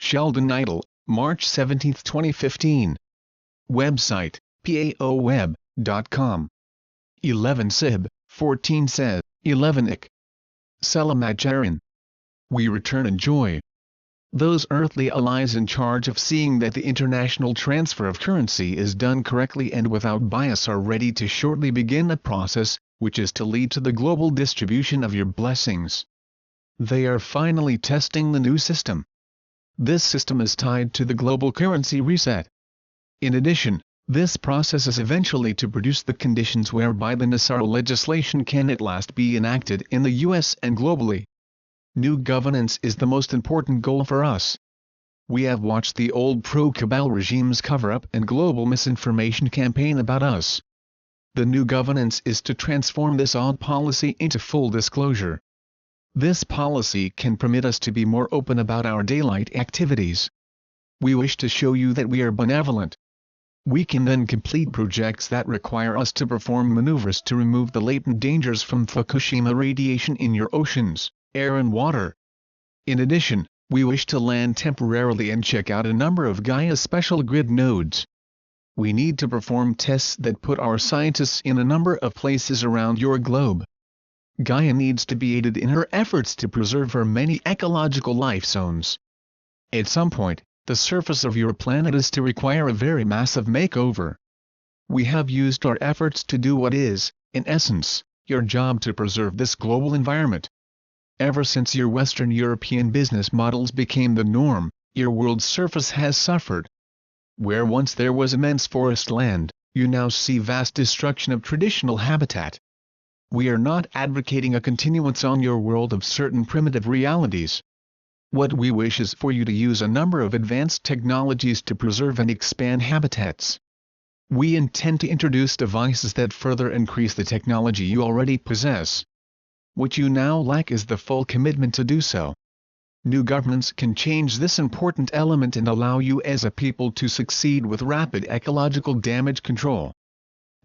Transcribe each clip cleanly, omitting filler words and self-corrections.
Sheldan Nidle, March 17, 2015. Website, paoweb.com. 11 Sib, 14 Seb, 11 Ik. Selamajaran. We return in joy. Those earthly allies in charge of seeing that the international transfer of currency is done correctly and without bias are ready to shortly begin a process, which is to lead to the global distribution of your blessings. They are finally testing the new system. This system is tied to the global currency reset. In addition, this process is eventually to produce the conditions whereby the Nassau legislation can at last be enacted in the US and globally. New governance is the most important goal for us. We have watched the old pro-cabal regime's cover-up and global misinformation campaign about us. The new governance is to transform this odd policy into full disclosure. This policy can permit us to be more open about our daylight activities. We wish to show you that we are benevolent. We can then complete projects that require us to perform maneuvers to remove the latent dangers from Fukushima radiation in your oceans, air and water. In addition, we wish to land temporarily and check out a number of Gaia's special grid nodes. We need to perform tests that put our scientists in a number of places around your globe. Gaia needs to be aided in her efforts to preserve her many ecological life zones. At some point, the surface of your planet is to require a very massive makeover. We have used our efforts to do what is, in essence, your job to preserve this global environment. Ever since your Western European business models became the norm, your world's surface has suffered. Where once there was immense forest land, you now see vast destruction of traditional habitat. We are not advocating a continuance on your world of certain primitive realities. What we wish is for you to use a number of advanced technologies to preserve and expand habitats. We intend to introduce devices that further increase the technology you already possess. What you now lack is the full commitment to do so. New governments can change this important element and allow you as a people to succeed with rapid ecological damage control.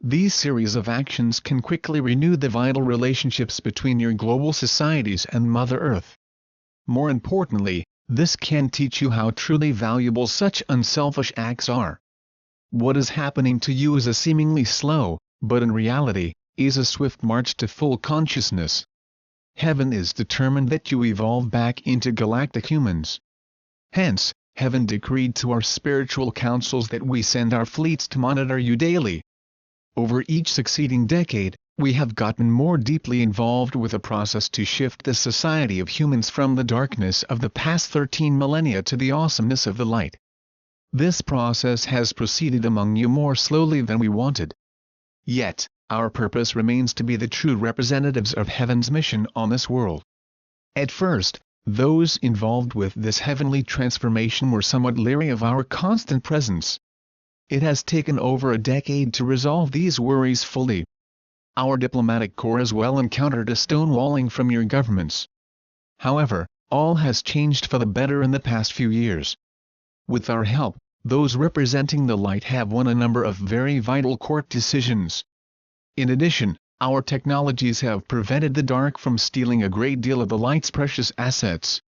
These series of actions can quickly renew the vital relationships between your global societies and Mother Earth. More importantly, this can teach you how truly valuable such unselfish acts are. What is happening to you is a seemingly slow, but in reality, is a swift march to full consciousness. Heaven is determined that you evolve back into galactic humans. Hence, Heaven decreed to our spiritual councils that we send our fleets to monitor you daily. Over each succeeding decade, we have gotten more deeply involved with a process to shift the society of humans from the darkness of the past 13 millennia to the awesomeness of the light. This process has proceeded among you more slowly than we wanted. Yet, our purpose remains to be the true representatives of Heaven's mission on this world. At first, those involved with this heavenly transformation were somewhat leery of our constant presence. It has taken over a decade to resolve these worries fully. Our diplomatic corps as well encountered a stonewalling from your governments. However, all has changed for the better in the past few years. With our help, those representing the light have won a number of very vital court decisions. In addition, our technologies have prevented the dark from stealing a great deal of the light's precious assets.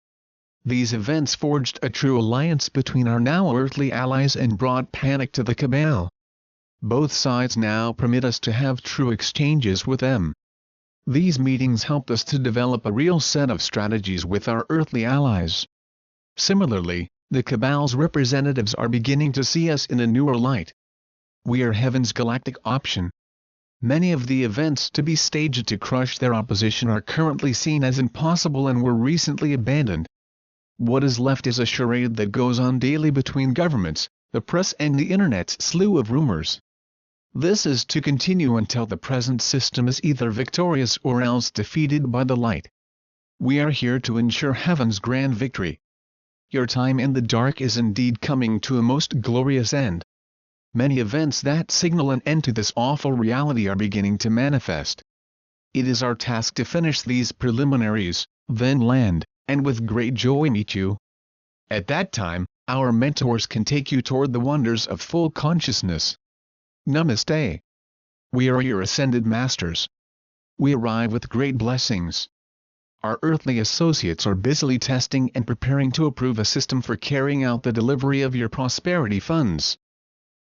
These events forged a true alliance between our now earthly allies and brought panic to the cabal. Both sides now permit us to have true exchanges with them. These meetings helped us to develop a real set of strategies with our earthly allies. Similarly, the cabal's representatives are beginning to see us in a newer light. We are Heaven's galactic option. Many of the events to be staged to crush their opposition are currently seen as impossible and were recently abandoned. What is left is a charade that goes on daily between governments, the press and the internet's slew of rumors. This is to continue until the present system is either victorious or else defeated by the light. We are here to ensure Heaven's grand victory. Your time in the dark is indeed coming to a most glorious end. Many events that signal an end to this awful reality are beginning to manifest. It is our task to finish these preliminaries, then land, and with great joy meet you. At that time, our mentors can take you toward the wonders of full consciousness. Namaste. We are your ascended masters. We arrive with great blessings. Our earthly associates are busily testing and preparing to approve a system for carrying out the delivery of your prosperity funds.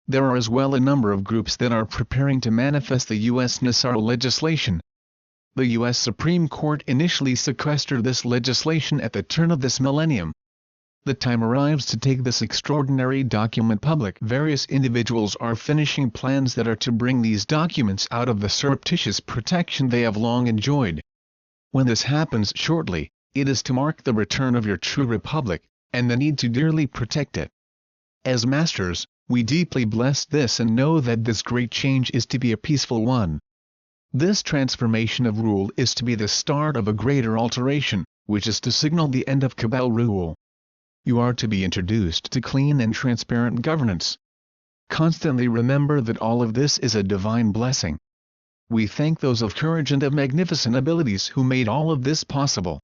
There are as well a number of groups that are preparing to manifest the U.S. NISAR legislation. The U.S. Supreme Court initially sequestered this legislation at the turn of this millennium. The time arrives to take this extraordinary document public. Various individuals are finishing plans that are to bring these documents out of the surreptitious protection they have long enjoyed. When this happens shortly, it is to mark the return of your true republic, and the need to dearly protect it. As masters, we deeply bless this and know that this great change is to be a peaceful one. This transformation of rule is to be the start of a greater alteration, which is to signal the end of cabal rule. You are to be introduced to clean and transparent governance. Constantly remember that all of this is a divine blessing. We thank those of courage and of magnificent abilities who made all of this possible.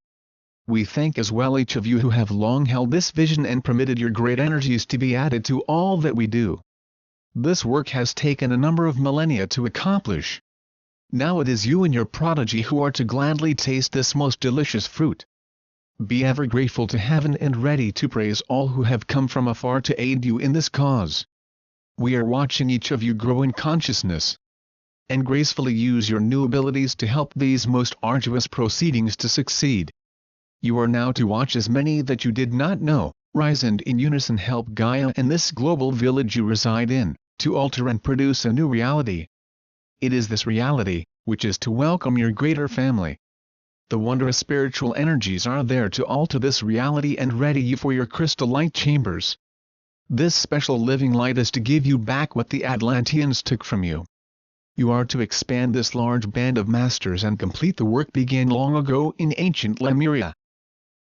We thank as well each of you who have long held this vision and permitted your great energies to be added to all that we do. This work has taken a number of millennia to accomplish. Now it is you and your prodigy who are to gladly taste this most delicious fruit. Be ever grateful to heaven and ready to praise all who have come from afar to aid you in this cause. We are watching each of you grow in consciousness, and gracefully use your new abilities to help these most arduous proceedings to succeed. You are now to watch as many that you did not know, rise and in unison help Gaia and this global village you reside in, to alter and produce a new reality. It is this reality, which is to welcome your greater family. The wondrous spiritual energies are there to alter this reality and ready you for your crystal light chambers. This special living light is to give you back what the Atlanteans took from you. You are to expand this large band of masters and complete the work began long ago in ancient Lemuria.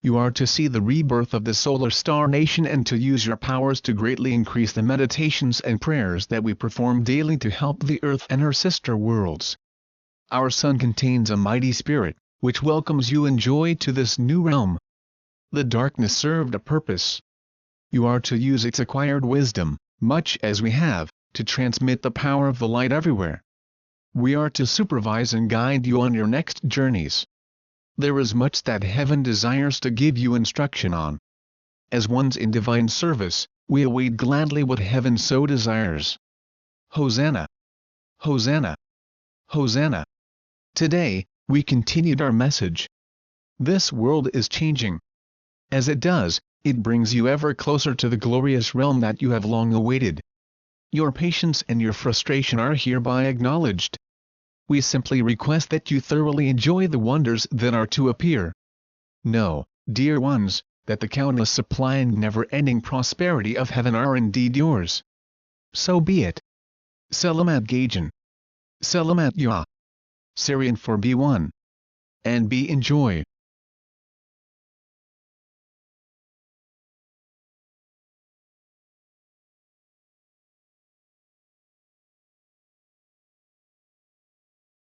You are to see the rebirth of the solar star nation and to use your powers to greatly increase the meditations and prayers that we perform daily to help the earth and her sister worlds. Our sun contains a mighty spirit, which welcomes you in joy to this new realm. The darkness served a purpose. You are to use its acquired wisdom, much as we have, to transmit the power of the light everywhere. We are to supervise and guide you on your next journeys. There is much that heaven desires to give you instruction on. As ones in divine service, we await gladly what heaven so desires. Hosanna! Hosanna! Hosanna! Today, we continued our message. This world is changing. As it does, it brings you ever closer to the glorious realm that you have long awaited. Your patience and your frustration are hereby acknowledged. We simply request that you thoroughly enjoy the wonders that are to appear. Know, dear ones, that the countless supply and never-ending prosperity of heaven are indeed yours. So be it. Selamat Gajan. Selamat Ya. Syrian for B1. And be enjoy.